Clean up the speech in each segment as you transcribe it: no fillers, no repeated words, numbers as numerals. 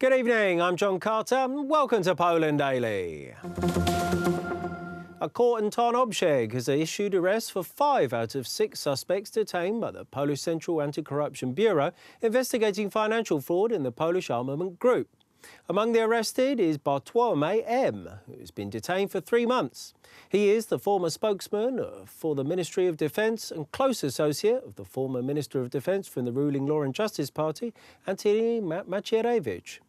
Good evening, I'm John Carter and welcome to Poland Daily. A court in Tarnobrzeg has issued arrests for 5 out of 6 suspects detained by the Polish Central Anti-Corruption Bureau investigating financial fraud in the Polish armament group. Among the arrested is Bartłomiej M., who has been detained for 3 months. He is the former spokesman for the Ministry of Defence and close associate of the former Minister of Defence from the ruling Law and Justice Party, Antoni Macierewicz.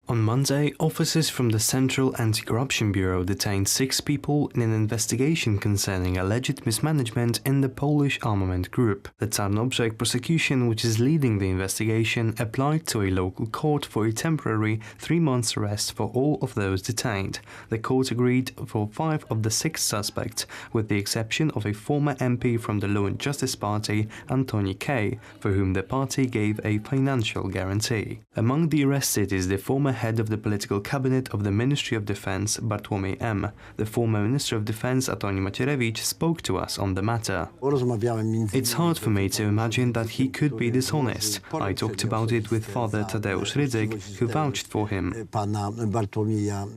On Monday, officers from the Central Anti-Corruption Bureau detained 6 people in an investigation concerning alleged mismanagement in the Polish armament group. The Tarnobrzeg prosecution, which is leading the investigation, applied to a local court for a temporary 3-month arrest for all of those detained. The court agreed for 5 of the 6 suspects, with the exception of a former MP from the Law and Justice Party, Antoni K., for whom the party gave a financial guarantee. Among the arrested is the former head of the political cabinet of the Ministry of Defence, Bartłomiej M. The former Minister of Defence, Antoni Macierewicz, spoke to us on the matter. It's hard for me to imagine that he could be dishonest. I talked about it with Father Tadeusz Rydzyk, who vouched for him.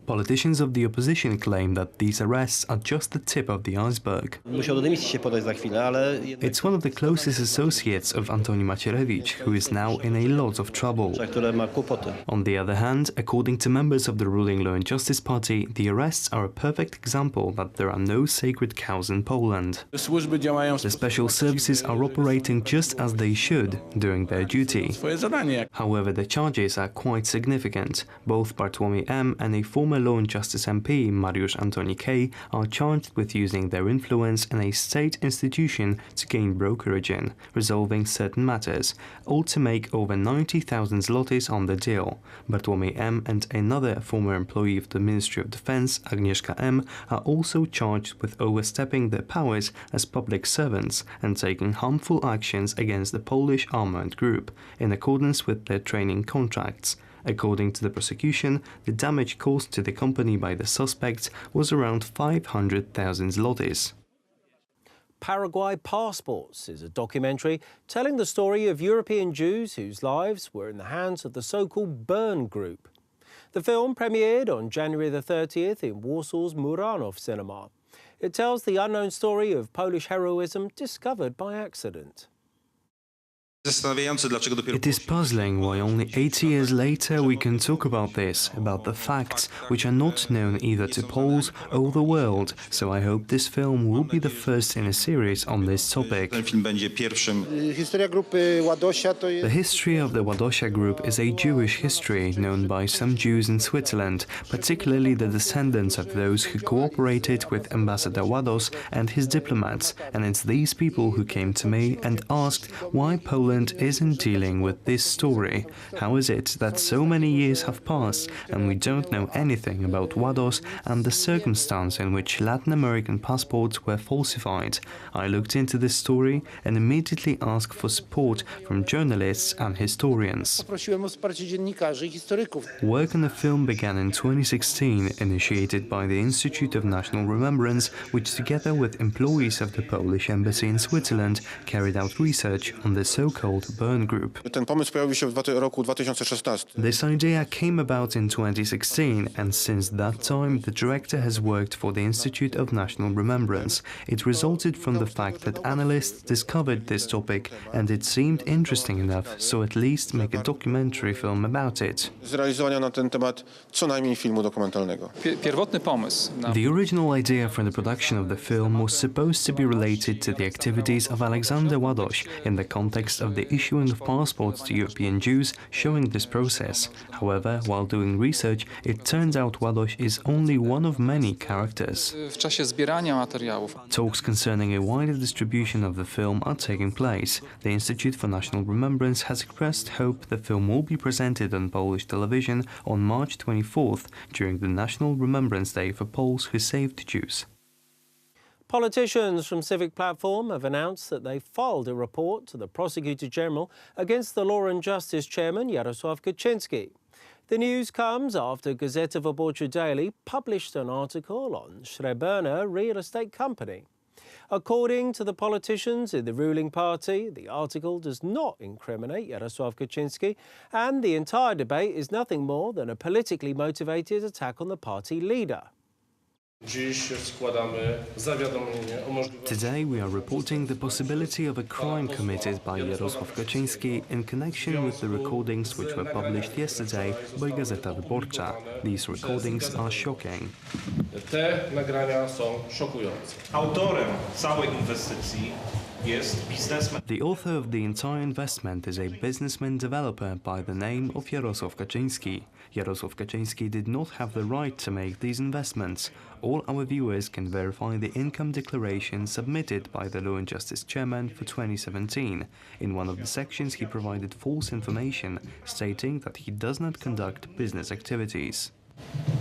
Politicians of the opposition claim that these arrests are just the tip of the iceberg. It's one of the closest associates of Antoni Macierewicz, who is now in a lot of trouble. On the other hand, according to members of the ruling Law and Justice Party, the arrests are a perfect example that there are no sacred cows in Poland. The special services are operating just as they should, doing their duty. However, the charges are quite significant. Both Bartłomiej M. and a former Law and Justice MP, Mariusz Antoni K., are charged with using their influence in a state institution to gain brokerage in, resolving certain matters, all to make over 90,000 zlotys on the deal. Bartłomiej M. and another former employee of the Ministry of Defence, Agnieszka M., are also charged with overstepping their powers as public servants and taking harmful actions against the Polish armament group, in accordance with their training contracts. According to the prosecution, the damage caused to the company by the suspects was around 500,000 zlotys. Paraguay Passports is a documentary telling the story of European Jews whose lives were in the hands of the so-called Burn Group. The film premiered on January the 30th in Warsaw's Muranów cinema. It tells the unknown story of Polish heroism discovered by accident. It is puzzling why only 80 years later we can talk about this, about the facts which are not known either to Poles or the world, so I hope this film will be the first in a series on this topic. The history of the Ładosia group is a Jewish history known by some Jews in Switzerland, particularly the descendants of those who cooperated with Ambassador Łados and his diplomats, and it's these people who came to me and asked why Poland isn't dealing with this story. How is it that so many years have passed and we don't know anything about Łados and the circumstance in which Latin American passports were falsified? I looked into this story and immediately asked for support from journalists and historians. Work on the film began in 2016, initiated by the Institute of National Remembrance, which together with employees of the Polish Embassy in Switzerland carried out research on the so-called Burn Group. This idea came about in 2016, and since that time the director has worked for the Institute of National Remembrance. It resulted from the fact that analysts discovered this topic and it seemed interesting enough, so at least make a documentary film about it. The original idea for the production of the film was supposed to be related to the activities of Alexander Ładoś in the context of the issuing of passports to European Jews, showing this process. However, while doing research, it turns out Ładoś is only one of many characters. Talks concerning a wider distribution of the film are taking place. The Institute for National Remembrance has expressed hope the film will be presented on Polish television on March 24th during the National Remembrance Day for Poles who saved Jews. Politicians from Civic Platform have announced that they filed a report to the Prosecutor General against the Law and Justice Chairman Jarosław Kaczyński. The news comes after Gazeta Wyborcza Daily published an article on Srebrna real estate company. According to the politicians in the ruling party, the article does not incriminate Jarosław Kaczyński, and the entire debate is nothing more than a politically motivated attack on the party leader. Today we are reporting the possibility of a crime committed by Jarosław Kaczyński in connection with the recordings which were published yesterday by Gazeta Wyborcza. These recordings are shocking. Te nagrania są szokujące. Autorem całej inwestycji jest biznesmen. The author of the entire investment is a businessman developer by the name of Jarosław Kaczyński. Jarosław Kaczyński did not have the right to make these investments. All our viewers can verify the income declaration submitted by the Law and Justice chairman for 2017. In one of the sections he provided false information, stating that he does not conduct business activities.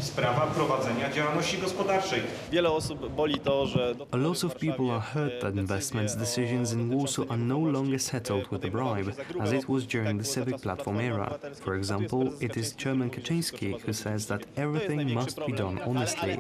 Sprawa prowadzenia działalności gospodarczej. Wiele osób boli to, że A lot of people are hurt that investments decisions in Warsaw are no longer settled with a bribe, as it was during the Civic Platform era. For example, it is Chairman Kaczyński who says that everything must be done honestly.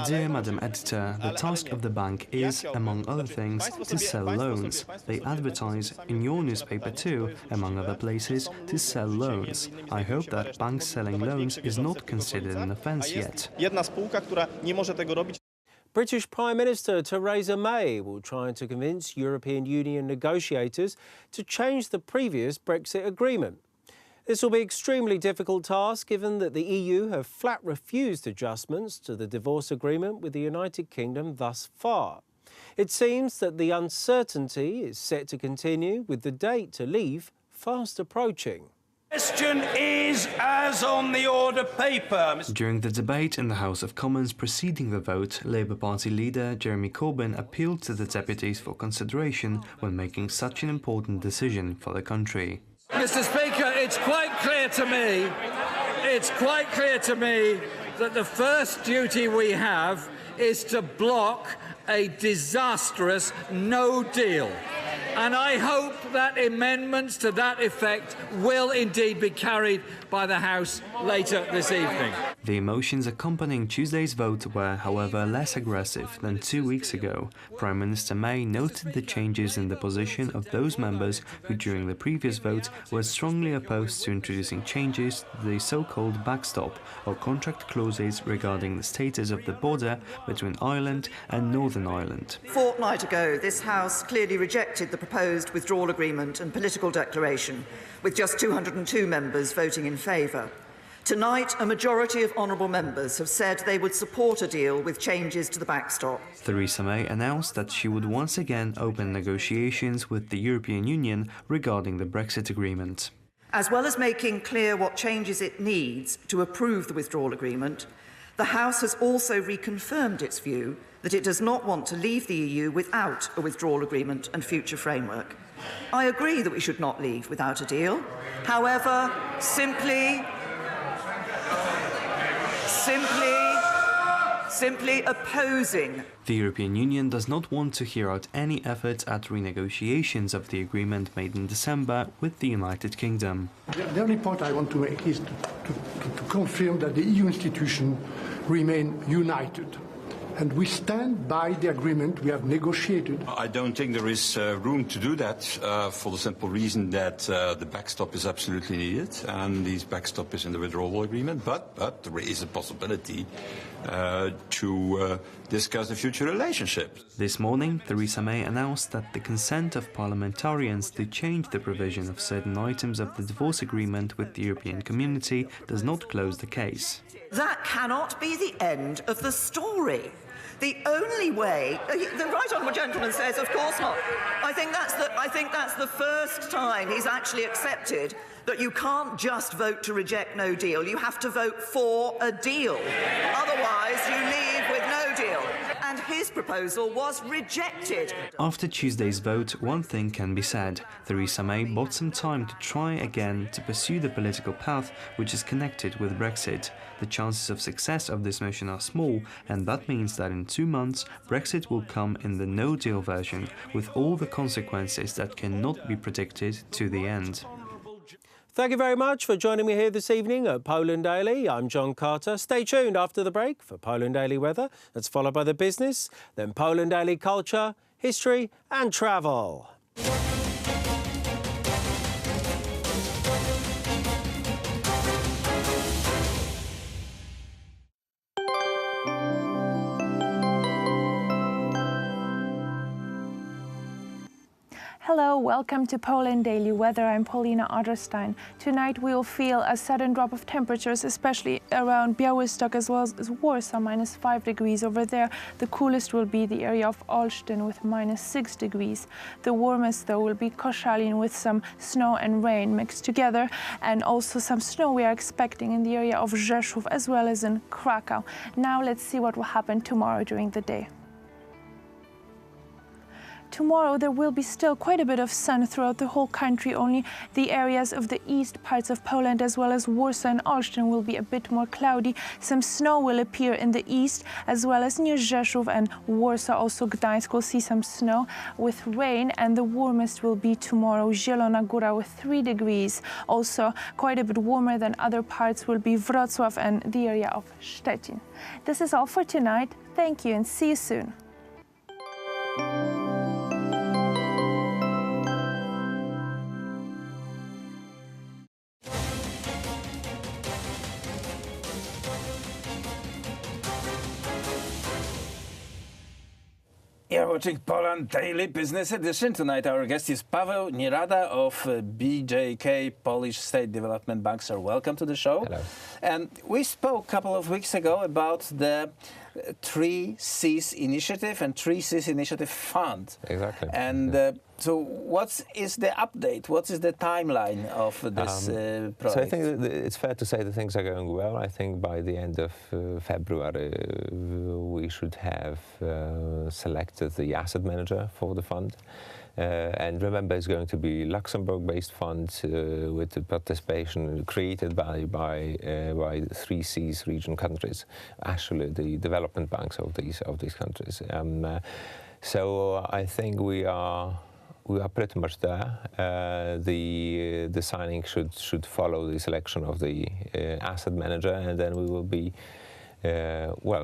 Dear Madam Editor, the task of the bank is, among other things, to sell loans. They advertise, in your newspaper too, among other places, to sell loans. I hope that banks selling loans is not considered an offence yet. jedna spółka, która nie może tego robić. British Prime Minister Theresa May will try to convince European Union negotiators to change the previous Brexit agreement. This will be an extremely difficult task given that the EU have flat refused adjustments to the divorce agreement with the United Kingdom thus far. It seems that the uncertainty is set to continue with the date to leave fast approaching. Question is as on the order paper. During the debate in the House of Commons preceding the vote, Labour Party leader Jeremy Corbyn appealed to the deputies for consideration when making such an important decision for the country. Mr. Speaker, it's quite clear to me that the first duty we have is to block a disastrous no deal. And I hope that amendments to that effect will indeed be carried by the House later this evening. The emotions accompanying Tuesday's vote were, however, less aggressive than 2 weeks ago. Prime Minister May noted the changes in the position of those members who during the previous vote were strongly opposed to introducing changes to the so-called backstop or contract clauses regarding the status of the border between Ireland and Northern Ireland. A fortnight ago, this House clearly rejected the proposed withdrawal agreement and political declaration, with just 202 members voting in favour. Tonight, a majority of honourable members have said they would support a deal with changes to the backstop. Theresa May announced that she would once again open negotiations with the European Union regarding the Brexit agreement. As well as making clear what changes it needs to approve the withdrawal agreement, the House has also reconfirmed its view that it does not want to leave the EU without a withdrawal agreement and future framework. I agree that we should not leave without a deal. However, simply opposing. The European Union does not want to hear out any efforts at renegotiations of the agreement made in December with the United Kingdom. The only point I want to make is to confirm that the EU institutions remain united. And we stand by the agreement we have negotiated. I don't think there is room to do that for the simple reason that the backstop is absolutely needed, and this backstop is in the withdrawal agreement, but there is a possibility to discuss the future relationship. This morning, Theresa May announced that the consent of parliamentarians to change the provision of certain items of the divorce agreement with the European Community does not close the case. That cannot be the end of the story. The only way, the right honourable gentleman says, of course not. I think that's the first time he's actually accepted that you can't just vote to reject no deal. You have to vote for a deal. Otherwise, you leave with no deal. And his proposal was rejected. After Tuesday's vote, one thing can be said. Theresa May bought some time to try again to pursue the political path which is connected with Brexit. The chances of success of this mission are small, and that means that in 2 months, Brexit will come in the no-deal version, with all the consequences that cannot be predicted to the end. Thank you very much for joining me here this evening at Poland Daily. I'm John Carter. Stay tuned after the break for Poland Daily Weather. That's followed by the business, then Poland Daily Culture. history and travel. Hello, welcome to Poland Daily Weather. I'm Paulina Otterstein. Tonight we will feel a sudden drop of temperatures, especially around Białystok as well as Warsaw, -5 degrees. Over there, the coolest will be the area of Olsztyn with -6 degrees. The warmest, though, will be Koszalin with some snow and rain mixed together, and also some snow we are expecting in the area of Rzeszów as well as in Krakow. Now let's see what will happen tomorrow during the day. Tomorrow there will be still quite a bit of sun throughout the whole country. Only the areas of the east parts of Poland as well as Warsaw and Olsztyn will be a bit more cloudy. Some snow will appear in the east as well as near Rzeszów and Warsaw. Also Gdańsk will see some snow with rain, and the warmest will be tomorrow Zielona Góra with 3 degrees. Also quite a bit warmer than other parts will be Wrocław and the area of Szczecin. This is all for tonight. Thank you and see you soon. You're watching Poland Daily Business Edition. Tonight our guest is Paweł Nierada of BJK, Polish State Development Bank. Sir, welcome to the show. Hello. And we spoke a couple of weeks ago about the 3Cs Initiative and 3Cs Initiative Fund. Exactly. And so what is the update? What is the timeline of this project? So I think it's fair to say that things are going well. I think by the end of February we should have selected the asset manager for the fund. And remember, it's going to be Luxembourg-based fund with the participation created by 3Cs region countries, actually the development banks of these countries. So I think we are pretty much there. The signing should follow the selection of the asset manager, and then we will be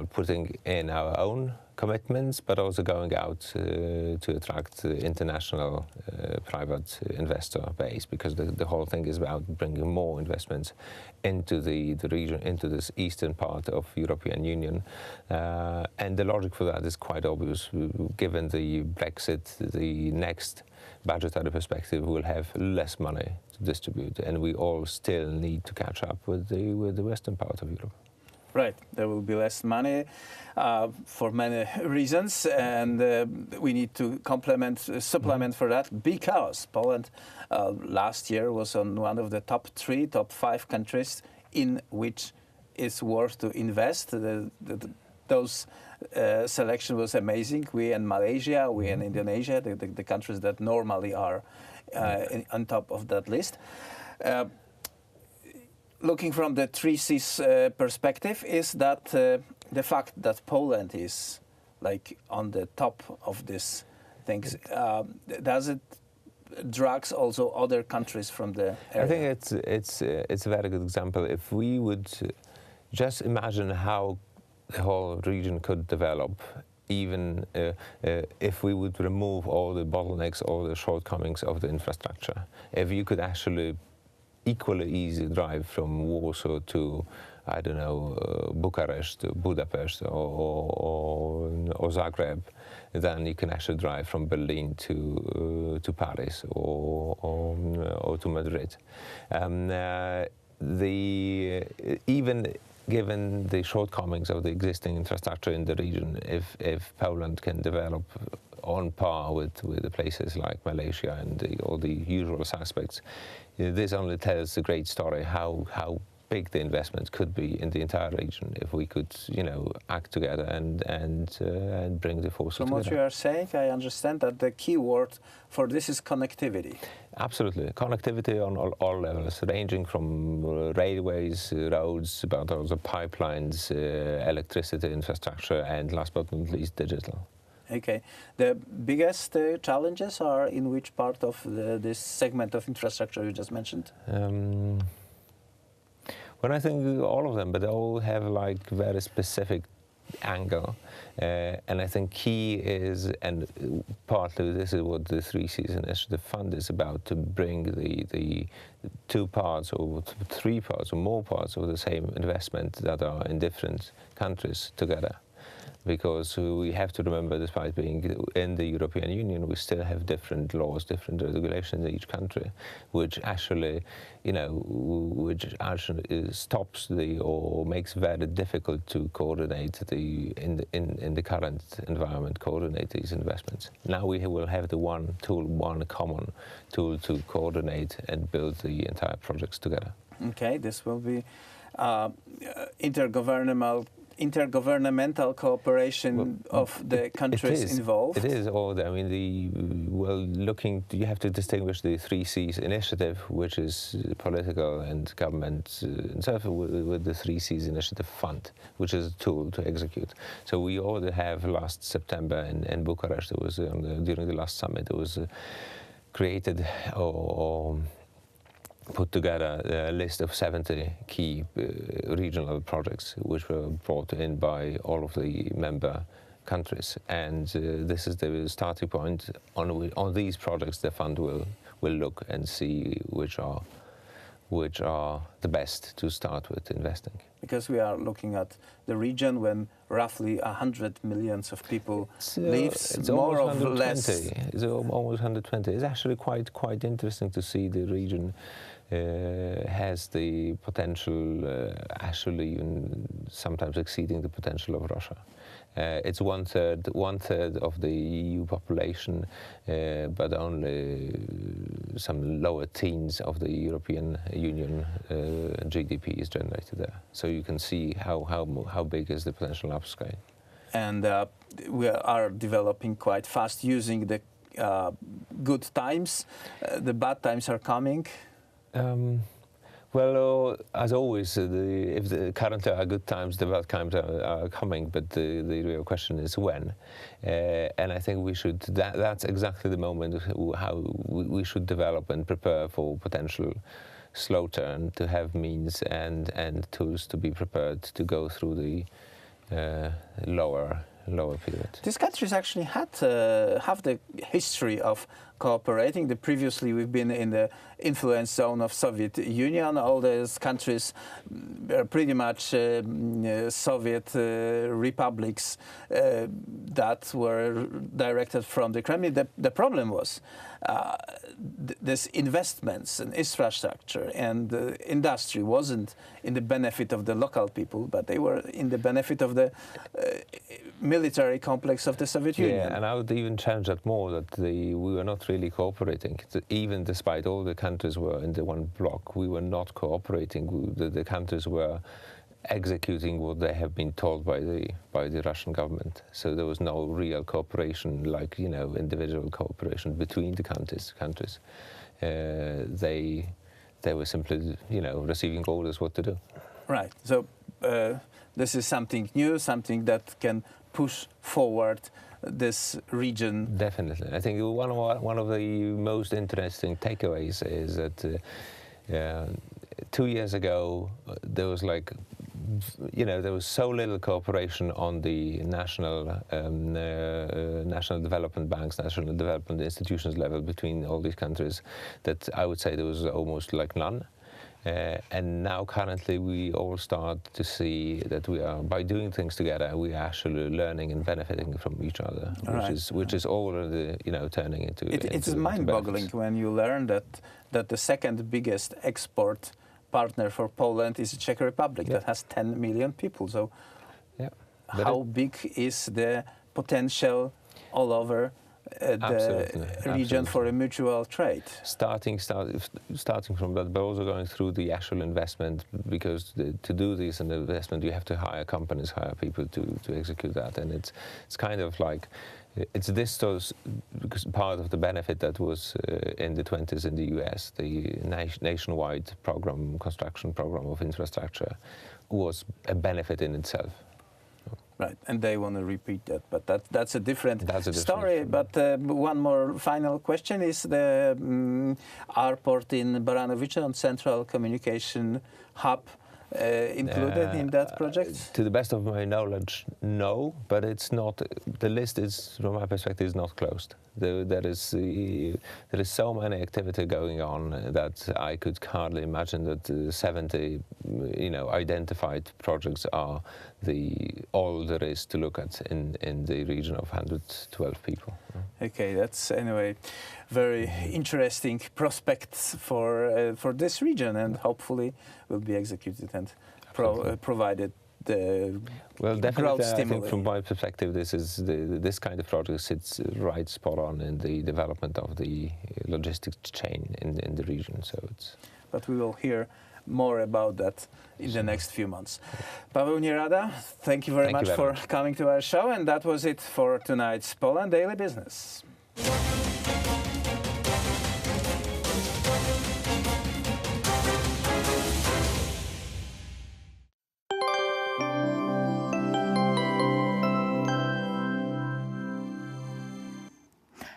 putting in our own commitments, but also going out to attract international private investor base, because the whole thing is about bringing more investments into the region, into this eastern part of European Union. And the logic for that is quite obvious. Given the Brexit, the next budgetary perspective will have less money to distribute, and we all still need to catch up with the western part of Europe. Right, there will be less money for many reasons, and we need to supplement for that, because Poland last year was on one of the top 5 countries in which it's worth to invest. Those selection was amazing. We and Malaysia, we and Indonesia, the countries that normally are on top of that list. Looking from the 3Cs perspective, is that the fact that Poland is like on the top of these things, does it drags also other countries from the area? I think it's a very good example. If we would just imagine how the whole region could develop, even if we would remove all the bottlenecks, all the shortcomings of the infrastructure, if you could actually equally easy drive from Warsaw to, I don't know, Bucharest, to Budapest, or Zagreb, then you can actually drive from Berlin to Paris or to Madrid. Even given the shortcomings of the existing infrastructure in the region, if Poland can develop on par with the places like Malaysia and all the usual suspects, this only tells a great story how big the investment could be in the entire region if we could, act together and bring the forces together. From what you are saying, I understand that the key word for this is connectivity. Absolutely, connectivity on all levels, ranging from railways, roads, but also pipelines, electricity infrastructure, and last but not least, digital. Okay. The biggest challenges are in which part of this segment of infrastructure you just mentioned? Well, I think all of them, but they all have like very specific angle. And I think key is, and partly this is what the 3 Cs Initiative Fund is about, to bring the 2 parts or 3 parts or more parts of the same investment that are in different countries together. Because we have to remember, despite being in the European Union, we still have different laws, different regulations in each country, which actually, stops or makes very difficult to coordinate in the current environment, coordinate these investments. Now we will have the one tool, one common tool to coordinate and build the entire projects together. Okay, this will be intergovernmental cooperation of the countries involved. It is all. I mean, you have to distinguish the 3 Cs Initiative, which is political and government, and so forth, with the 3 Cs Initiative Fund, which is a tool to execute. So we already have last September in Bucharest. It was during the last summit. It was created or put together a list of 70 key regional projects which were brought in by all of the member countries, and this is the starting point. On these projects the fund will look and see which are the best to start with investing. Because we are looking at the region when roughly 100 million of people lives, it's more or almost 120. less. It's almost 120. It's actually quite interesting to see the region has the potential, actually even sometimes exceeding the potential of Russia. It's one third of the EU population, but only some lower teens of the European Union GDP is generated there. So you can see how big is the potential upscale. And we are developing quite fast using the good times. The bad times are coming. Well, as always, if the currently are good times, the bad times are coming, but the real question is when. And I think we should, that's exactly the moment how we should develop and prepare for potential slow turn, to have means and tools to be prepared to go through the lower period. These countries actually have the history of cooperating. Previously, we've been in the influence zone of Soviet Union. All those countries are pretty much Soviet republics that were directed from the Kremlin. The problem was this investments in infrastructure and industry wasn't in the benefit of the local people, but they were in the benefit of the military complex of the Soviet Union. Yeah, and I would even challenge that more, that we were not really cooperating. Even despite all the countries were in the one bloc, we were not cooperating. The countries were executing what they have been told by the Russian government. So there was no real cooperation, like, individual cooperation between the countries. They were simply, receiving orders what to do. Right. So this is something new, something that can push forward this region. Definitely. I think one of the most interesting takeaways is that 2 years ago there was there was so little cooperation on the national development banks, national development institutions level between all these countries, that I would say there was almost like none. And now currently we all start to see that we are, by doing things together, we are actually learning and benefiting from each other, which is already turning into. It's mind-boggling when you learn that the second biggest export partner for Poland is the Czech Republic, that has 10 million people. So, how big is the potential all over the region for a mutual trade? Starting from that, but also going through the actual investment, because to do this investment you have to hire companies, hire people to execute that, and it's kind of like it's because part of the benefit that was in the 20s in the US, the nationwide construction program of infrastructure was a benefit in itself. Right, and they want to repeat that, but that's a different story. But one more final question is the airport in Baranowice on Central Communication Hub included in that project? To the best of my knowledge, no, but it's not. The list is, from my perspective, is not closed. There is so many activity going on that I could hardly imagine that 70, identified projects are all there is to look at in the region of 112 people. Okay, that's anyway very interesting prospects for this region, and hopefully will be executed and provided the well, definitely. growth I think from my perspective, this kind of project sits right spot on in the development of the logistics chain in the region. So it's. But we will hear more about that in the next few months. Paweł Nierada, thank you very much for coming to our show, and that was it for tonight's Poland Daily Business.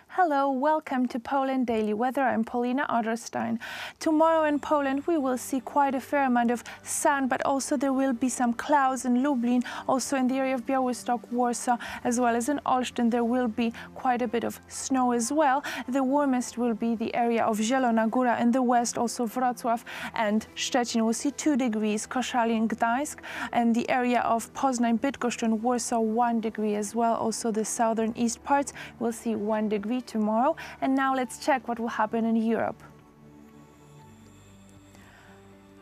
Hello, welcome to Poland Daily Weather. I'm Paulina Otterstein. Tomorrow in Poland we will see quite a fair amount of sun, but also there will be some clouds in Lublin, also in the area of Białystok, Warsaw, as well as in Olsztyn. There will be quite a bit of snow as well. The warmest will be the area of Zielona Góra in the west, also Wrocław and Szczecin will see 2 degrees, Koszalin, Gdańsk, and the area of Poznań, Bydgoszcz and Warsaw 1 degree as well. Also the southern east parts will see 1 degree tomorrow. And now let's check what will happen in Europe.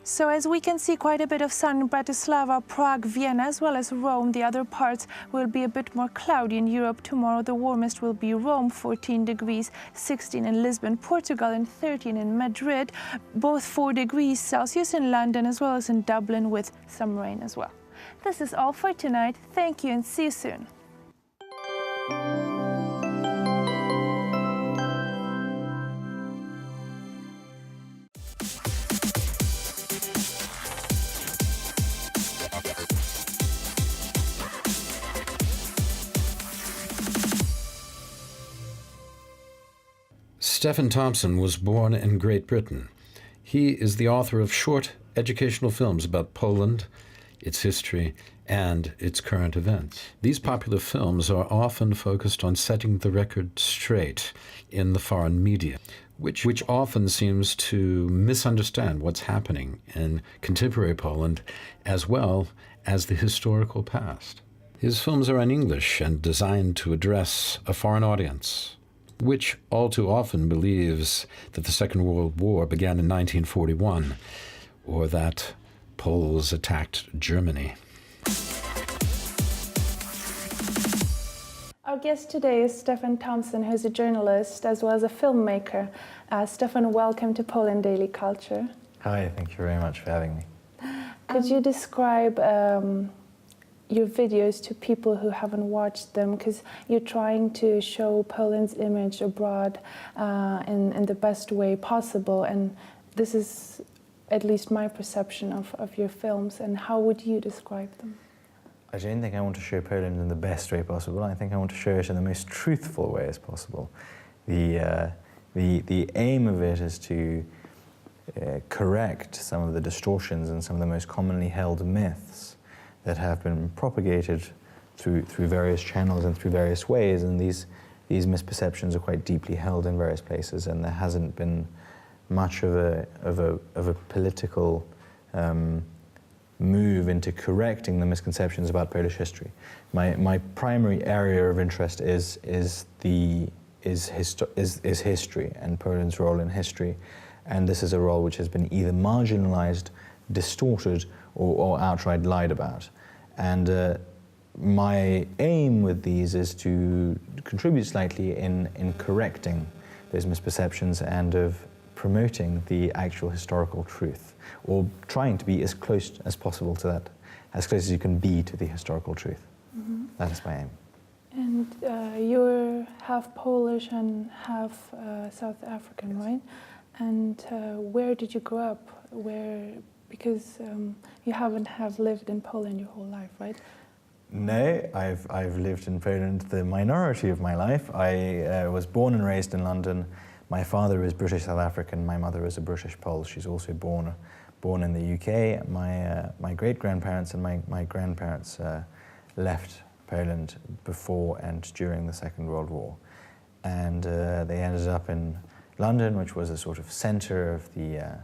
So as we can see, quite a bit of sun in Bratislava, Prague, Vienna, as well as Rome. The other parts will be a bit more cloudy in Europe tomorrow. The warmest will be Rome, 14 degrees, 16 in Lisbon, Portugal, and 13 in Madrid. Both 4 degrees Celsius in London, as well as in Dublin, with some rain as well. This is all for tonight. Thank you and see you soon. Stephen Thompson was born in Great Britain. He is the author of short educational films about Poland, its history, and its current events. These popular films are often focused on setting the record straight in the foreign media, which often seems to misunderstand what's happening in contemporary Poland as well as the historical past. His films are in English and designed to address a foreign audience, which all too often believes that the Second World War began in 1941 or that Poles attacked Germany. Our guest today is Stephen Thompson, who's a journalist as well as a filmmaker. Stephen, welcome to Poland Daily Culture. Hi, thank you very much for having me. Could you describe your videos to people who haven't watched them, because you're trying to show Poland's image abroad in the best way possible, and this is at least my perception of your films. And how would you describe them? I don't think I want to show Poland in the best way possible. I think I want to show it in the most truthful way as possible. The aim of it is to correct some of the distortions and some of the most commonly held myths that have been propagated through various channels and through various ways, and these misperceptions are quite deeply held in various places, and there hasn't been much of a political move into correcting the misconceptions about Polish history. My primary area of interest is history and Poland's role in history, and this is a role which has been either marginalized, distorted, or outright lied about. And my aim with these is to contribute slightly in correcting those misperceptions and of promoting the actual historical truth, or trying to be as close as possible to that, as close as you can be to the historical truth. Mm-hmm. That is my aim. And you're half Polish and half South African, right? And where did you grow up? Because you haven't lived in Poland your whole life, right? No, I've lived in Poland the minority of my life. I was born and raised in London. My father is British South African. My mother is a British Pole. She's also born born in the UK. My great-grandparents and my grandparents left Poland before and during the Second World War. And they ended up in London, which was a sort of center of the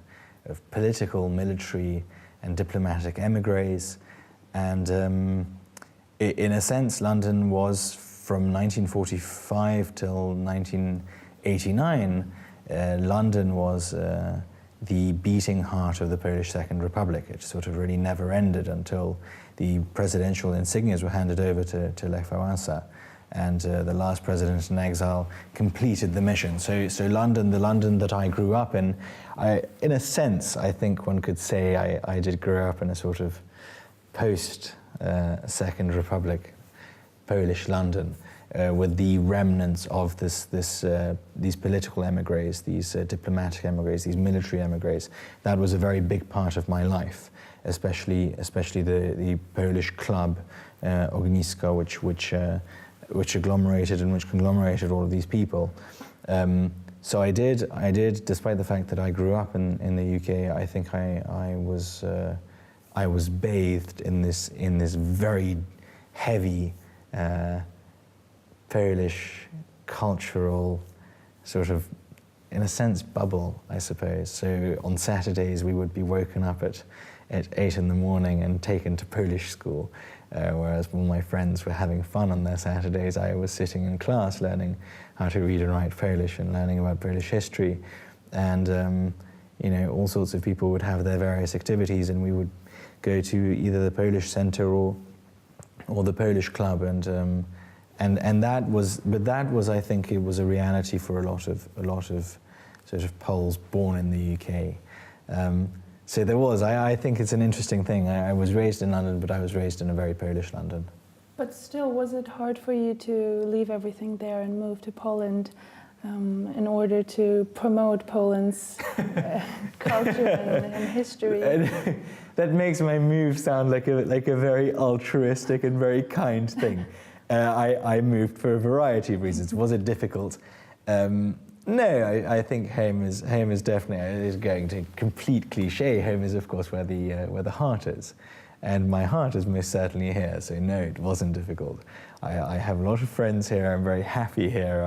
of political, military, and diplomatic emigres. And in a sense, London was, from 1945 till 1989, London was the beating heart of the Polish Second Republic. It sort of really never ended until the presidential insignias were handed over to Lech Wałęsa, and the last president in exile completed the mission. So London, the London that I grew up in a sense, I think one could say I did grow up in a sort of post-Second Republic Polish London, with the remnants of these political emigres, these diplomatic emigres, these military emigres. That was a very big part of my life, especially the Polish club Ognisko, which agglomerated and which conglomerated all of these people. So I did, despite the fact that I grew up in the UK. I think I was bathed in this very heavy Polish cultural sort of, in a sense, bubble, I suppose. So on Saturdays we would be woken up at 8 in the morning and taken to Polish school, whereas when my friends were having fun on their Saturdays, I was sitting in class learning how to read and write Polish and learning about Polish history. And all sorts of people would have their various activities, and we would go to either the Polish Center or the Polish Club, and that was, I think, it was a reality for a lot of sort of Poles born in the UK. So there was. I think it's an interesting thing. I was raised in London, but I was raised in a very Polish London. But still, was it hard for you to leave everything there and move to Poland in order to promote Poland's culture and history? And that makes my move sound like a very altruistic and very kind thing. I moved for a variety of reasons. Was it difficult? No, I think home is definitely, is going to complete cliche. Home is, of course, where the heart is, and my heart is most certainly here. So no, it wasn't difficult. I have a lot of friends here. I'm very happy here.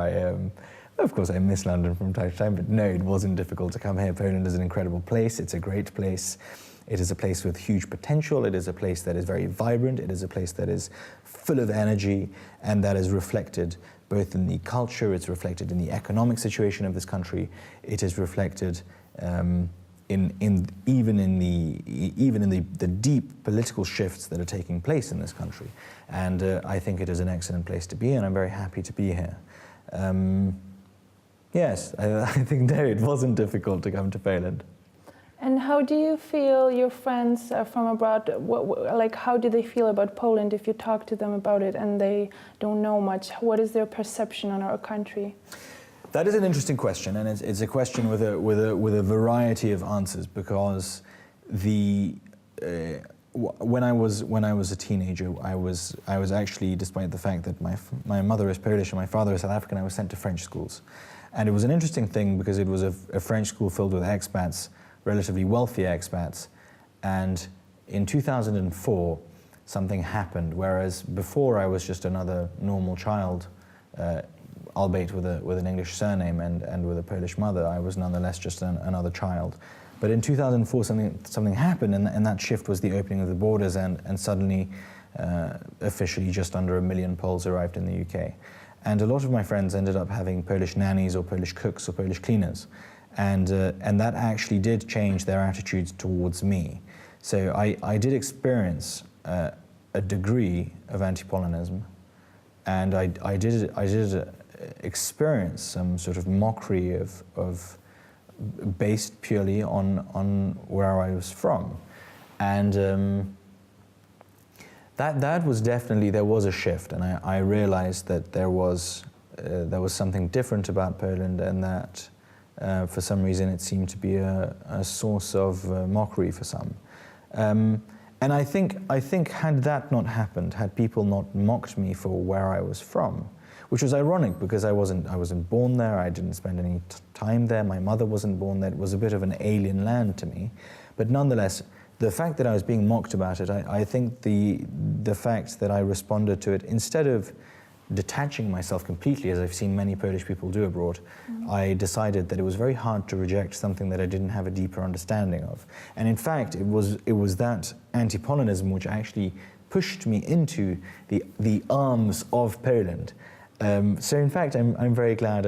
Of course, I miss London from time to time, but no, it wasn't difficult to come here. Poland is an incredible place. It's a great place. It is a place with huge potential. It is a place that is very vibrant. It is a place that is full of energy, and that is reflected both in the culture, it's reflected in the economic situation of this country, it is reflected even in the deep political shifts that are taking place in this country. And I think it is an excellent place to be, and I'm very happy to be here. Yes, I think no, it wasn't difficult to come to Poland. And how do you feel your friends from abroad, how do they feel about Poland if you talk to them about it and they don't know much? What is their perception on our country? That is an interesting question, and it's a question with a variety of answers, because when I was a teenager, I was actually, despite the fact that my mother is Polish and my father is South African, I was sent to French schools. And it was an interesting thing because it was a French school filled with expats, relatively wealthy expats, and in 2004 something happened, whereas before I was just another normal child, albeit with an English surname and with a Polish mother. I was nonetheless just another child. But in 2004 something happened, and that shift was the opening of the borders, and suddenly officially just under 1 million Poles arrived in the UK. And a lot of my friends ended up having Polish nannies or Polish cooks or Polish cleaners. And that actually did change their attitudes towards me. So I did experience a degree of anti-Polonism, and I did experience some sort of mockery of based purely on where I was from, and that was definitely, there was a shift, and I realized that there was something different about Poland, and that. For some reason, it seemed to be a source of mockery for some, and I think had that not happened, had people not mocked me for where I was from, which was ironic because I wasn't born there, I didn't spend any time there, my mother wasn't born there, it was a bit of an alien land to me, But nonetheless, the fact that I was being mocked about it, I think the fact that I responded to it, instead of detaching myself completely, as I've seen many Polish people do abroad, I decided that it was very hard to reject something that I didn't have a deeper understanding of. And in fact, it was that anti-Polonism which actually pushed me into the arms of Poland. So in fact, I'm very glad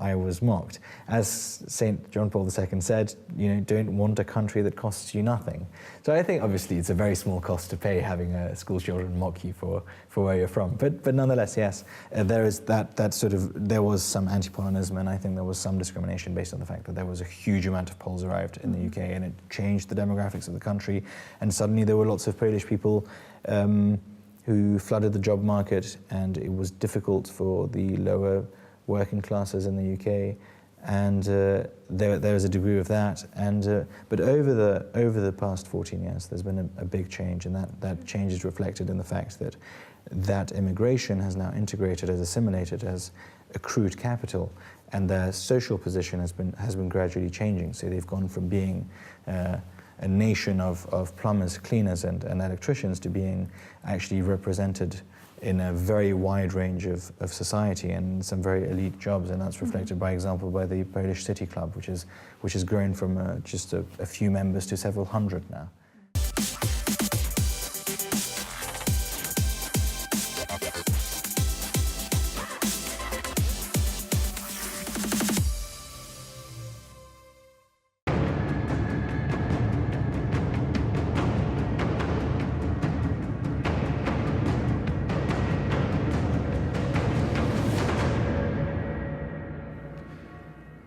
I was mocked. As St. John Paul II said, you know, don't want a country that costs you nothing. So I think obviously it's a very small cost to pay having school children mock you for where you're from. But nonetheless, yes, there is that sort of, there was some anti-Polonism, and I think there was some discrimination based on the fact that there was a huge amount of Poles arrived in the UK, and it changed the demographics of the country, and suddenly there were lots of Polish people who flooded the job market, and it was difficult for the lower working classes in the UK, and there was a degree of that. And but over the past 14 years, there's been a big change, and that change is reflected in the fact that immigration has now integrated, has assimilated, has accrued capital, and their social position has been gradually changing. So they've gone from being a nation of plumbers, cleaners, and electricians to being actually represented in a very wide range of society and some very elite jobs, and that's reflected, by example, by the Polish City Club, which has grown from just a few members to several hundred now.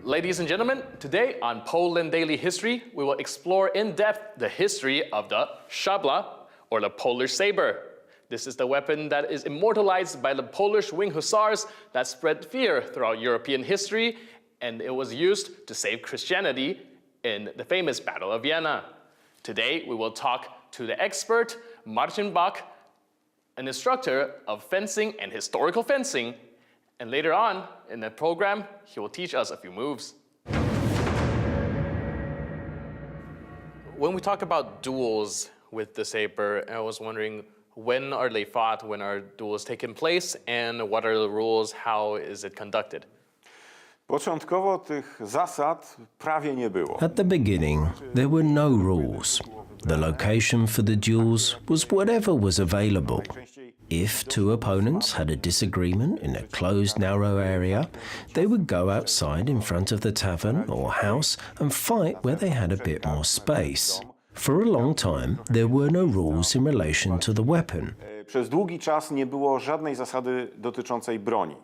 Ladies and gentlemen, today on Poland Daily History, we will explore in depth the history of the szabla, or the Polish saber. This is the weapon that is immortalized by the Polish wing hussars that spread fear throughout European history, and it was used to save Christianity in the famous Battle of Vienna. Today, we will talk to the expert, Marcin Bąk, an instructor of fencing and historical fencing. And later on in the program, he will teach us a few moves. When we talk about duels with the saber, I was wondering, when are they fought, when are duels taking place, and what are the rules, how is it conducted? Początkowo tych zasad prawie nie było. At the beginning, there were no rules. The location for the duels was whatever was available. If two opponents had a disagreement in a closed, narrow area, they would go outside in front of the tavern or house and fight where they had a bit more space. For a long time, there were no rules in relation to the weapon. Przez długi czas nie było żadnej zasady dotyczącej broni.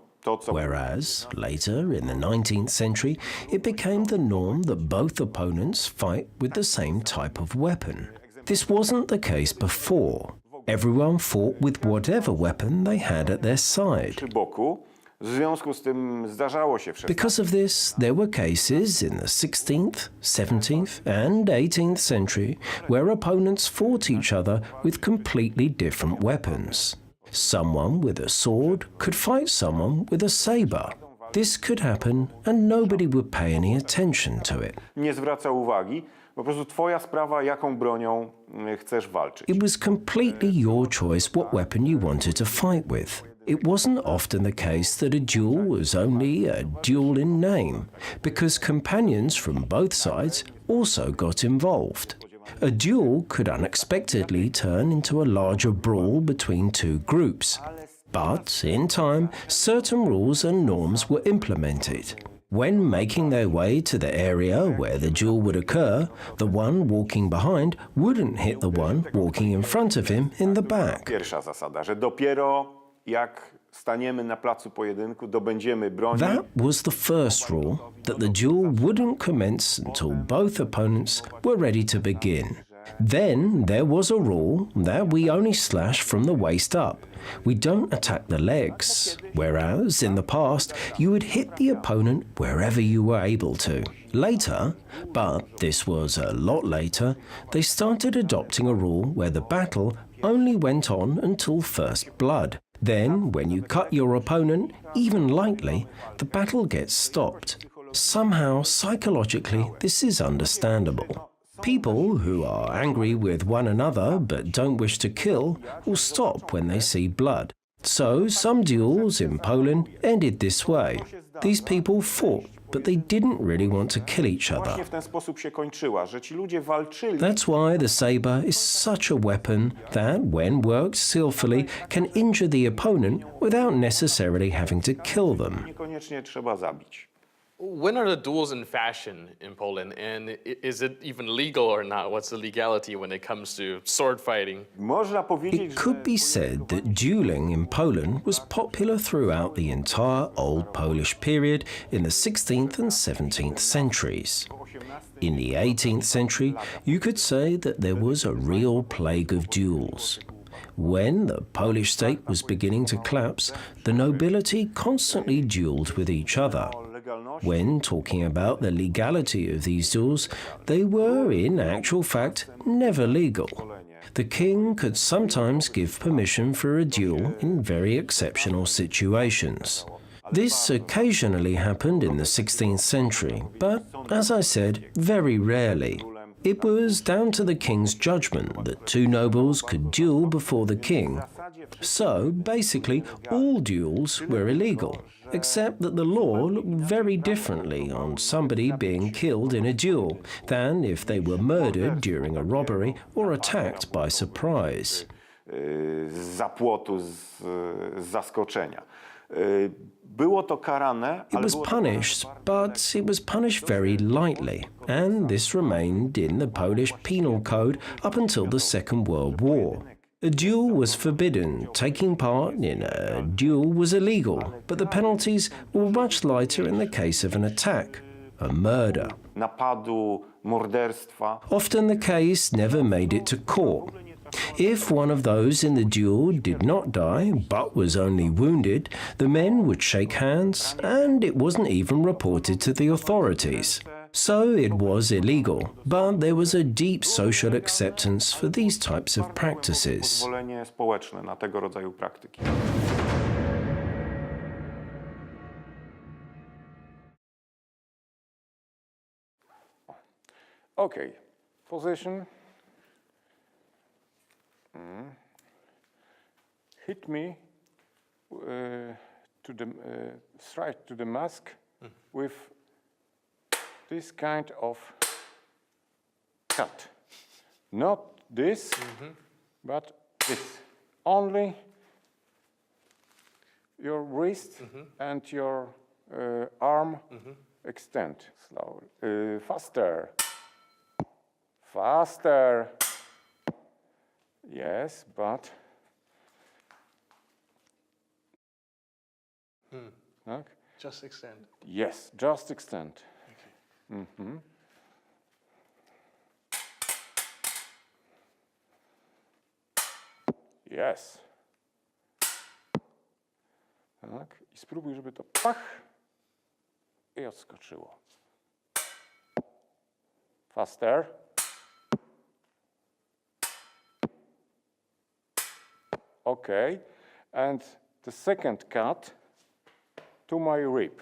Whereas, later, in the 19th century, it became the norm that both opponents fight with the same type of weapon. This wasn't the case before. Everyone fought with whatever weapon they had at their side. Because of this, there were cases in the 16th, 17th and 18th century where opponents fought each other with completely different weapons. Someone with a sword could fight someone with a saber. This could happen and nobody would pay any attention to it. Nie zwraca uwagi. Po prostu twoja sprawa, jaką bronią chcesz walczyć. It was completely your choice what weapon you wanted to fight with. It wasn't often the case that a duel was only a duel in name, because companions from both sides also got involved. A duel could unexpectedly turn into a larger brawl between two groups. But, in time, certain rules and norms were implemented. When making their way to the area where the duel would occur, the one walking behind wouldn't hit the one walking in front of him in the back. Pierwsza zasada, że dopiero jak staniemy na placu pojedynku, dobędziemy broni. That was the first rule, that the duel wouldn't commence until both opponents were ready to begin. Then there was a rule that we only slash from the waist up. We don't attack the legs, whereas in the past you would hit the opponent wherever you were able to. Later, but this was a lot later, they started adopting a rule where the battle only went on until first blood. Then, when you cut your opponent, even lightly, the battle gets stopped. Somehow, psychologically, this is understandable. People who are angry with one another but don't wish to kill will stop when they see blood. So some duels in Poland ended this way. These people fought, but they didn't really want to kill each other. Właśnie w ten sposób się kończyła, że ci ludzie walczyli. That's why the saber is such a weapon that, when worked skillfully, can injure the opponent without necessarily having to kill them. Niekoniecznie trzeba zabić. When are the duels in fashion in Poland, and is it even legal or not? What's the legality when it comes to sword fighting? It could be said that dueling in Poland was popular throughout the entire Old Polish period in the 16th and 17th centuries. In the 18th century, you could say that there was a real plague of duels. When the Polish state was beginning to collapse, the nobility constantly duelled with each other. When talking about the legality of these duels, they were, in actual fact, never legal. The king could sometimes give permission for a duel in very exceptional situations. This occasionally happened in the 16th century, but, as I said, very rarely. It was down to the king's judgment that two nobles could duel before the king. So, basically, all duels were illegal, except that the law looked very differently on somebody being killed in a duel than if they were murdered during a robbery or attacked by surprise. Z zapłotu, z zaskoczenia. Było to karane, It was punished, but it was punished very lightly, and this remained in the Polish penal code up until the Second World War. A duel was forbidden, taking part in a duel was illegal, but the penalties were much lighter in the case of an attack, a murder. Napadu, morderstwa. Often the case never made it to court. If one of those in the duel did not die, but was only wounded, the men would shake hands, and it wasn't even reported to the authorities. So it was illegal, but there was a deep social acceptance for these types of practices. Pozwolenie społeczne na tego rodzaju praktyki. Okay, position. Hit me straight to the mask with this kind of cut. Not this, but this. Only your wrist and your arm extend slowly. Faster. Faster. Yes, but okay. Just extend. Yes, just extend. Okay. Yes. Tak. I spróbuj, żeby to pach i odskoczyło. Faster. Okay, and the second cut to my rib.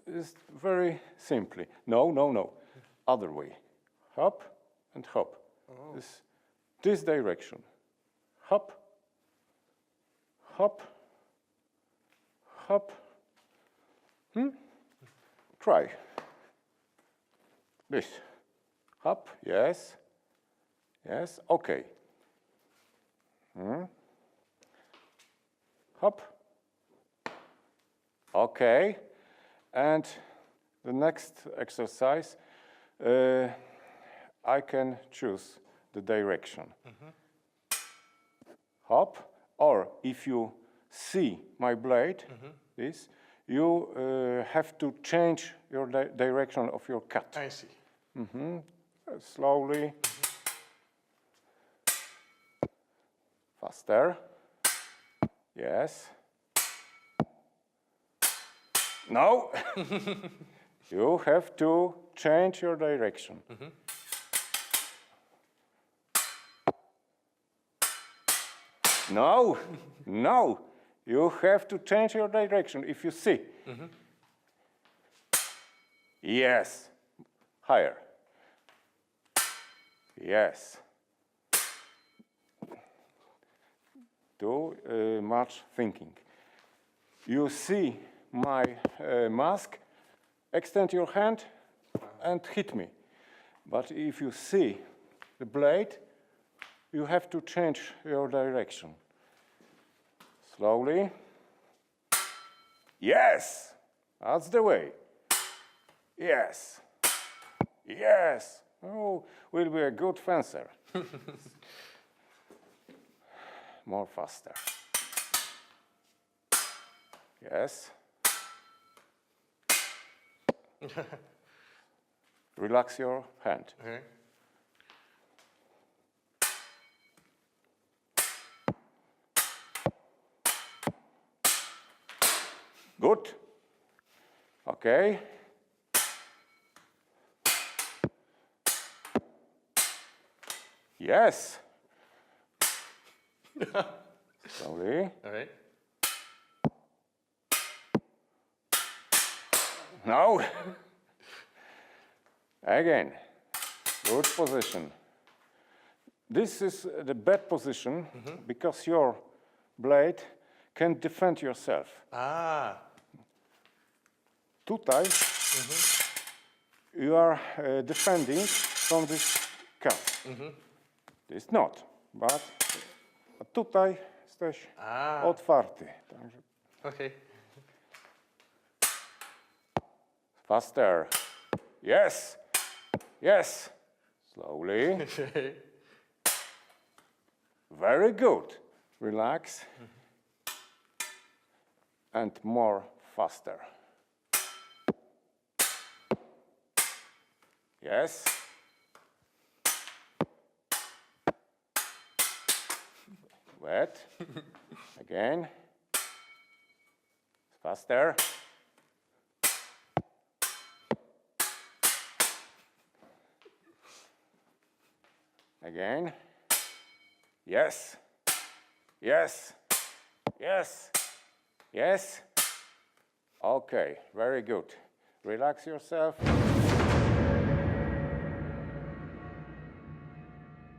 It's very simply. No. Other way. Hop and hop. Oh. This direction. Hop. Hop. Hop. Try. This. Hop. Yes. Yes. Okay. Hop. Okay. And the next exercise, I can choose the direction. Hop, or if you see my blade, this, you have to change your direction of your cut. I see. Slowly. Faster. Yes. No. You have to change your direction. No. You have to change your direction if you see. Yes. Higher. Yes. Too much thinking. You see my mask, extend your hand and hit me. But if you see the blade, you have to change your direction. Slowly. Yes, that's the way. Yes, yes. Oh, will be a good fencer. More faster. Yes. Relax your hand. Okay. Good. Okay. Yes. Slowly. All right. Now. Again. Good position. This is the bad position because your blade can defend yourself. Ah. Tutaj you are defending from this cut. This not, but tutaj jesteś otwarty. Także Okay. faster. Yes. Yes. Slowly. Very good. Relax. And more faster. Yes. Wet. Again. Faster. Again. Yes. Yes. Yes. Yes. Okay, very good. Relax yourself.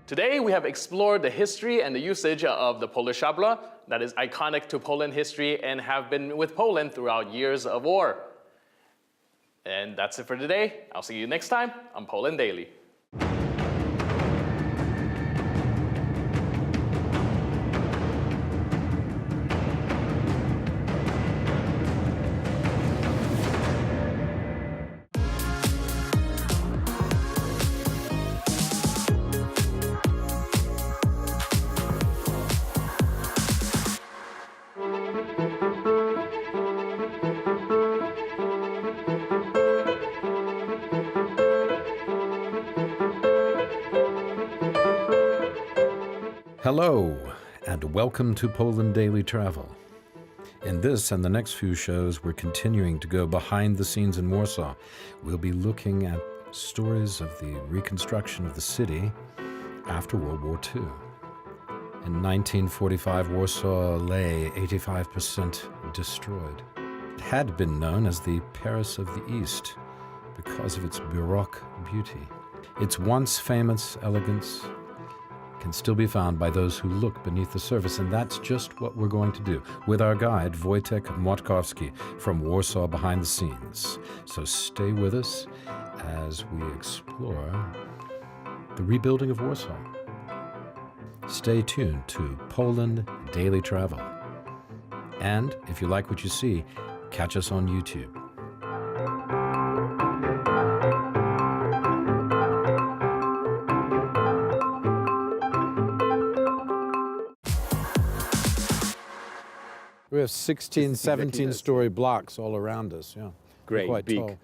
Today, we have explored the history and the usage of the Polish szabla that is iconic to Poland history and have been with Poland throughout years of war. And that's it for today. I'll see you next time on Poland Daily. Hello, and welcome to Poland Daily Travel. In this and the next few shows, we're continuing to go behind the scenes in Warsaw. We'll be looking at stories of the reconstruction of the city after World War II. In 1945, Warsaw lay 85% destroyed. It had been known as the Paris of the East because of its Baroque beauty. Its once famous elegance can still be found by those who look beneath the surface, and that's just what we're going to do with our guide, Wojtek Młotkowski, from Warsaw Behind the Scenes. So stay with us as we explore the rebuilding of Warsaw. Stay tuned to Poland Daily Travel. And if you like what you see, catch us on YouTube. We have 16, 17-story blocks all around us, yeah. Great, quite big. tall.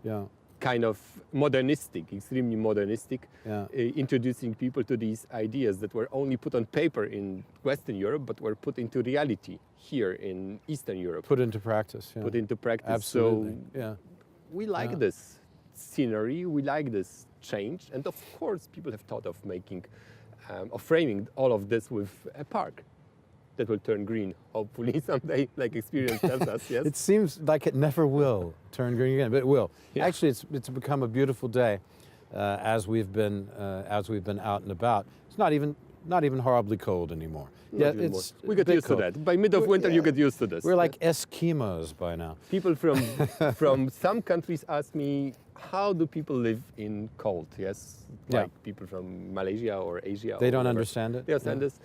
Yeah. Kind of modernistic, extremely modernistic, introducing people to these ideas that were only put on paper in Western Europe, but were put into reality here in Eastern Europe. Put into practice, yeah. Put into practice. Absolutely, So yeah. we like this scenery, we like this change, and of course people have thought of making, of framing all of this with a park that will turn green, hopefully someday, like experience tells us, yes? It seems like it never will turn green again, but it will. Yeah. Actually, it's become a beautiful day. as we've been out and about. It's not even horribly cold anymore. We get used to that. By mid of winter, you get used to this. We're like Eskimos by now. People from some countries ask me, how do people live in cold? Yes, like people from Malaysia or Asia. They don't understand it. They understand this.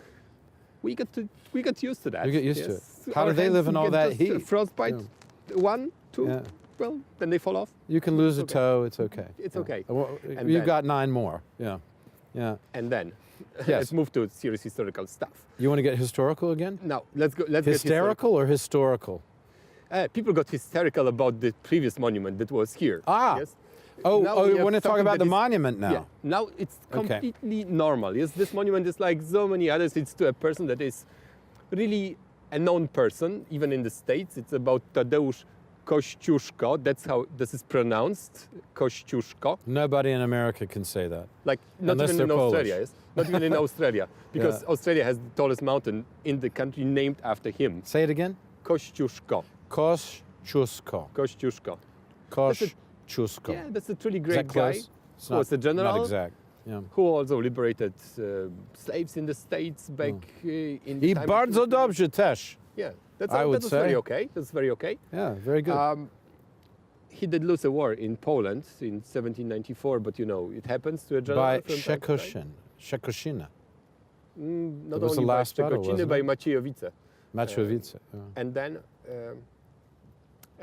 We get used to that. You get used to it. How do they live in all that heat? Frostbite, 1, 2. Yeah. Well, then they fall off. You can lose a toe. It's okay. It's okay. And you've got 9 more. Yeah. And then let's move to serious historical stuff. You want to get historical again? No, let's go. Let's hysterical or historical? People got hysterical about the previous monument that was here. Yes? Oh, you want to talk about the monument now? Yeah. Now it's completely normal. Yes, this monument is like so many others. It's to a person that is really a known person, even in the States. It's about Tadeusz Kościuszko. That's how this is pronounced, Kościuszko. Nobody in America can say that. Like not even in Australia, yes? Not even in Australia, because Australia has the tallest mountain in the country named after him. Say it again. Kościuszko. Kościuszko. Kościuszko. Kościuszko. Yeah, that's a truly great guy. Who was a general. Not exact. Yeah. Who also liberated slaves in the States back in I bardzo dobrze też. Yeah, that's very okay. That's very okay. Yeah, very good. He did lose a war in Poland in 1794, but you know, it happens to a general. By Szczekosina. Not only by Szczekosina, by Maciejowice. Maciejowice. And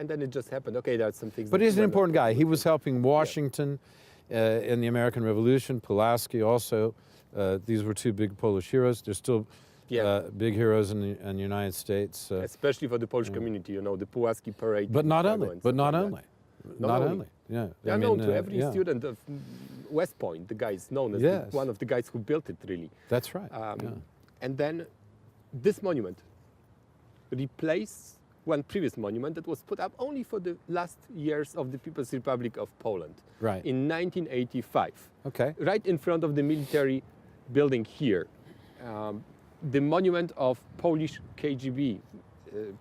then it just happened. Okay, that's some things. But he's an important guy. He was helping Washington in the American Revolution. Pulaski also. These were 2 big Polish heroes. They're still big heroes in the United States. Especially for the Polish community, you know, the Pulaski parade. But not only. Yeah. They're known to every student of West Point. The guy is known as one of the guys who built it, really. That's right. And then this monument replaced one previous monument that was put up only for the last years of the People's Republic of Poland. Right. In 1985. Okay. Right in front of the military building here. The monument of Polish KGB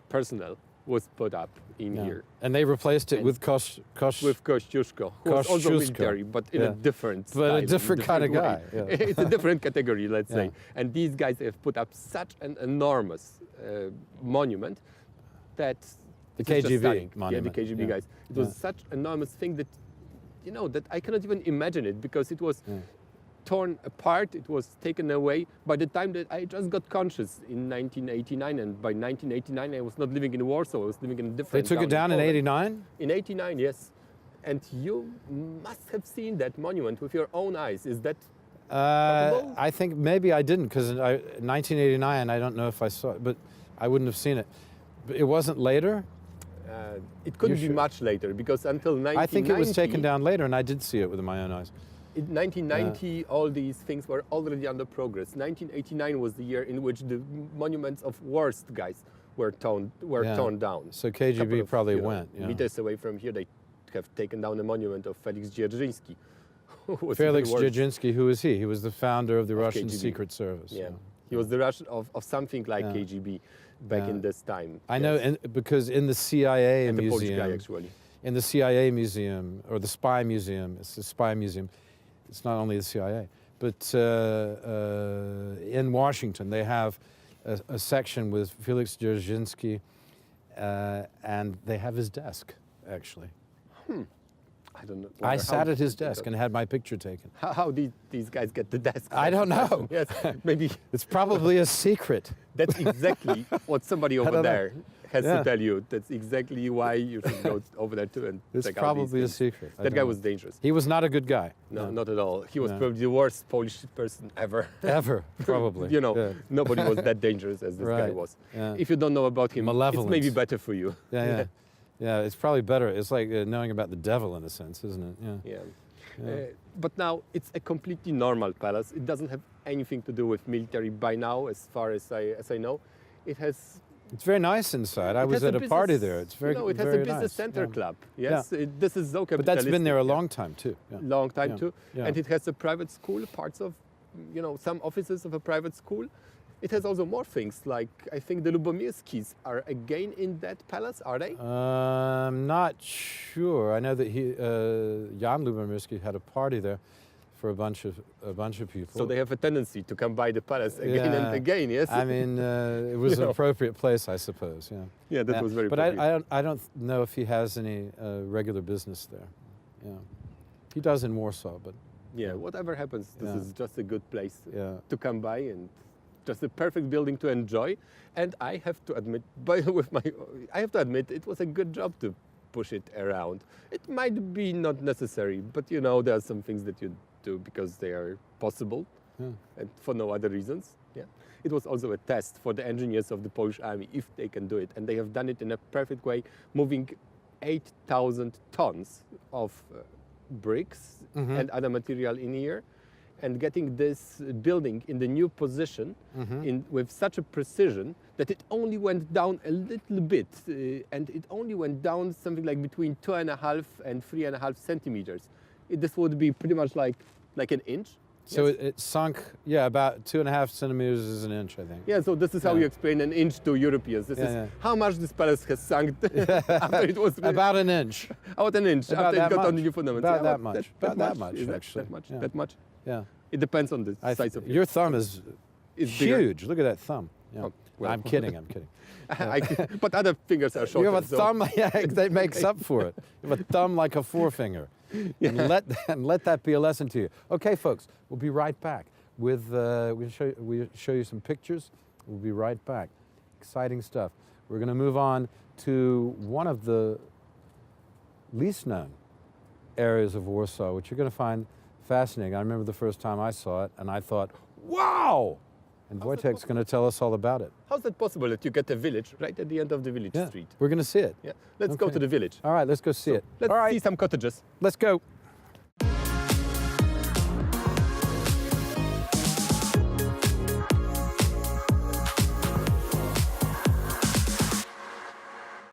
personnel was put up in here. And they replaced it with Kościuszko, who was also military, but in a different style. But a different kind of guy. Yeah. It's a different category, let's say. And these guys have put up such an enormous monument that the KGB monument. Yeah, the KGB guys. It was such an enormous thing that, you know, that I cannot even imagine it, because it was torn apart, it was taken away by the time that I just got conscious in 1989, and by 1989 I was not living in Warsaw, I was living in a different town. They took it down in 89? In 89, yes. And you must have seen that monument with your own eyes. Is that possible? I think maybe I didn't, because in 1989, I don't know if I saw it, but I wouldn't have seen it. But it wasn't later? It couldn't be much later, because until 1990... I think it was taken down later, and I did see it with my own eyes. In 1990, all these things were already under progress. 1989 was the year in which the monuments of worst guys were torn down. So KGB probably went. Meters away from here, they have taken down a monument of Felix Dzierżyński. Felix Dzierżyński, who was he? He was the founder of the Russian KGB. Secret Service. Yeah, he was the Russian of something like KGB back in this time. I know, because in the CIA museum, the Polish guy, actually. In the CIA museum, or the spy museum, it's the spy museum. It's not only the CIA, but in Washington they have a section with Felix Dzierżyński, and they have his desk, actually. I don't know. I sat at his desk and had my picture taken. How did these guys get the desk? I don't know. Yes, maybe. It's probably a secret. That's exactly what somebody over there has to tell you. That's exactly why you should go over there too and it's check out probably these a secret. That guy was dangerous. He was not a good guy. No, not at all. He was probably the worst Polish person ever. Ever, probably. You know, nobody was that dangerous as this guy was. If you don't know about him, it's maybe better for you. Yeah, it's probably better. It's like knowing about the devil in a sense, isn't it? Yeah. But now it's a completely normal palace. It doesn't have anything to do with military by now, as far as I know. It has. It's very nice inside. I was at a party there. It's very, it has very a business center club. Yes, this is so capitalistic. But that's been there a long time too. Long time too. And it has a private school, parts of, some offices of a private school. It has also more things, like I think the Lubomirskis are again in that palace, are they? I'm not sure. I know that Jan Lubomirski had a party there for a bunch of people. So they have a tendency to come by the palace again and again, yes? I mean, it was an appropriate place, I suppose, yeah. Yeah, that was very But appropriate. I don't know if he has any regular business there. Yeah. He does in Warsaw, but... Yeah, whatever happens, this is just a good place to come by, and just a perfect building to enjoy. And I have to admit, it was a good job to push it around. It might be not necessary, but you know, there are some things that you do because they are possible and for no other reasons. Yeah. It was also a test for the engineers of the Polish army, if they can do it. And they have done it in a perfect way, moving 8,000 tons of bricks and other material in here, and getting this building in the new position with such a precision that it only went down a little bit, and it only went down something like between 2.5 and 3.5 centimeters. This would be pretty much like an inch. So it sunk, about 2.5 centimeters is an inch, I think. Yeah, so this is how you explain an inch to Europeans. This is how much this palace has sunk after it was... About an inch. About an inch, about after it got on the new fundamentals. About that much. About that much, actually. That much? Yeah. It depends on the size of your thumb is huge. Look at that thumb. Yeah. Oh, well. I'm kidding. But other fingers are shorter. You have a thumb, that makes up for it. You have a thumb like a forefinger. And let that be a lesson to you. Okay, folks, we'll be right back with we'll show you some pictures. We'll be right back. Exciting stuff. We're going to move on to one of the least known areas of Warsaw, which you're going to find fascinating. I remember the first time I saw it, and I thought, wow! And Wojtek's going to tell us all about it. How's that possible that you get a village right at the end of the village street? We're going to see it. Yeah. Let's go to the village. All right, let's go see it. Let's see some cottages. Let's go.